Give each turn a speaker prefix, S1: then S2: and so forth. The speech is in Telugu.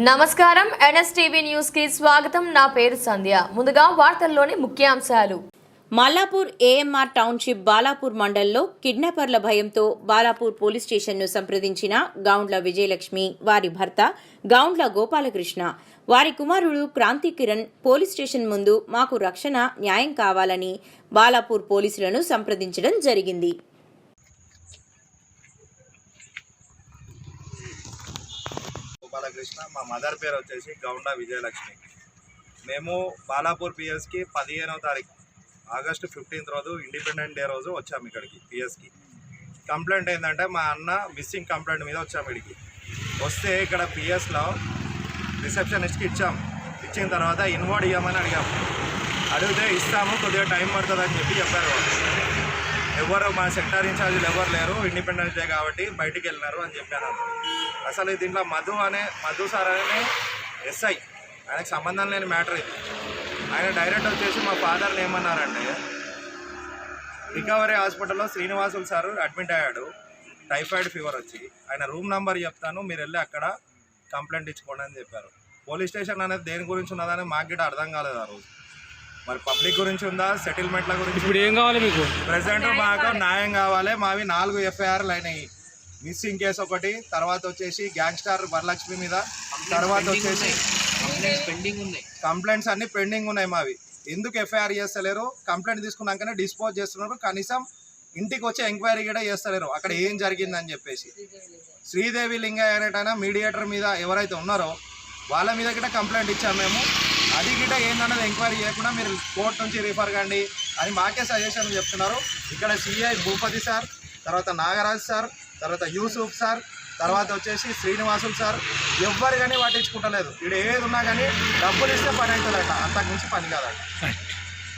S1: నమస్కారం ఎన్ఎస్టీవీ న్యూస్ కి స్వాగతం. నా పేరు సంధ్య. ముందుగా వార్తల్లోని ముఖ్యాంశాలు.
S2: మల్లాపూర్ ఏఎంఆర్ టౌన్షిప్ బాలాపూర్ మండల్లో కిడ్నాపర్ల భయంతో బాలాపూర్ పోలీస్ స్టేషన్ను సంప్రదించిన గౌండ్ల విజయలక్ష్మి, వారి భర్త గౌండ్ల గోపాలకృష్ణ, వారి కుమారుడు క్రాంతి కిరణ్ పోలీస్ స్టేషన్ ముందు మాకు రక్షణ న్యాయం కావాలని బాలాపూర్ పోలీసులను సంప్రదించడం జరిగింది.
S3: గోపాలకృష్ణ, మా మదర్ పేరు వచ్చేసి గౌండ్ల విజయలక్ష్మి. మేము బాలాపూర్ పిఎస్కి 15వ తారీఖు ఆగస్టు 15th రోజు ఇండిపెండెంట్ డే రోజు వచ్చాము ఇక్కడికి పిఎస్కి. కంప్లైంట్ ఏంటంటే మా అన్న మిస్సింగ్ కంప్లైంట్ మీద వచ్చాము ఇక్కడికి. వస్తే ఇక్కడ పిఎస్లో రిసెప్షనిస్ట్కి ఇచ్చిన తర్వాత ఇన్వార్డ్ ఇవ్వమని అడిగాము. అడిగితే ఇస్తాము, కొద్దిగా టైం పడుతుందని చెప్పారు. ఎవరు మా సెక్టార్ ఇన్ఛార్జీలు ఎవరు లేరు, ఇండిపెండెన్స్ డే కాబట్టి బయటికి వెళ్ళినారు అని చెప్పాను. అసలు దీంట్లో మధు సార్ అనే ఎస్ఐ, ఆయనకు సంబంధం లేని మ్యాటర్ ఇది. ఆయన డైరెక్ట్ వచ్చేసి మా ఫాదర్ని ఏమన్నారంటే, రికవరీ హాస్పిటల్లో శ్రీనివాసులు సార్ అడ్మిట్ అయ్యాడు, టైఫాయిడ్ ఫీవర్ వచ్చి, ఆయన రూమ్ నెంబర్ చెప్తాను, మీరు వెళ్ళి అక్కడ కంప్లైంట్ ఇచ్చుకోండి అని చెప్పారు. పోలీస్ స్టేషన్ అనేది దేని గురించి ఉన్నదని మాకు గిట్ట అర్థం కాలేదు ఆ రోజు. మరి పబ్లిక్ గురించి ఉందా, సెటిల్మెంట్ల గురించి?
S4: ఇప్పుడు ఏం కావాలి మీకు?
S3: ప్రెసెంట్ మాకు న్యాయం కావాలి. మావి 4 ఎఫ్ఐఆర్లు అయినాయి. మిస్సింగ్ కేసు ఒకటి, తర్వాత వచ్చేసి గ్యాంగ్స్టార్ వరలక్ష్మి మీద, తర్వాత వచ్చేసి కంప్లైంట్స్ అన్ని పెండింగ్ ఉన్నాయి మావి. ఎందుకు ఎఫ్ఐఆర్ చేస్తలేరు? కంప్లైంట్ తీసుకున్నాకనే డిస్పోజ్ చేస్తున్నారు. కనీసం ఇంటికి వచ్చి ఎంక్వైరీ కూడా చేస్తలేరు అక్కడ ఏం జరిగిందని చెప్పేసి. శ్రీదేవి లింగయ్య అనేటైనా మీడియేటర్ మీద ఎవరైతే ఉన్నారో వాళ్ళ మీద గిట్ట కంప్లైంట్ ఇచ్చాము మేము. అది గిట్ట ఏందన్నది ఎంక్వైరీ చేయకుండా మీరు కోర్టు నుంచి రిఫర్ కండి అని మాకే సజెషన్ చెప్తున్నారు. ఇక్కడ సిఐ భూపతి సార్, తర్వాత నాగరాజ్ సార్, తర్వాత యూసుఫ్ సార్, తర్వాత వచ్చేసి శ్రీనివాసులు సార్, ఎవ్వరు కానీ పట్టించుకుంటలేదు. ఇక్కడ ఏది ఉన్నా కానీ డబ్బులు ఇస్తే పని అవుతుందట, అంతకు మించి పని కాదట.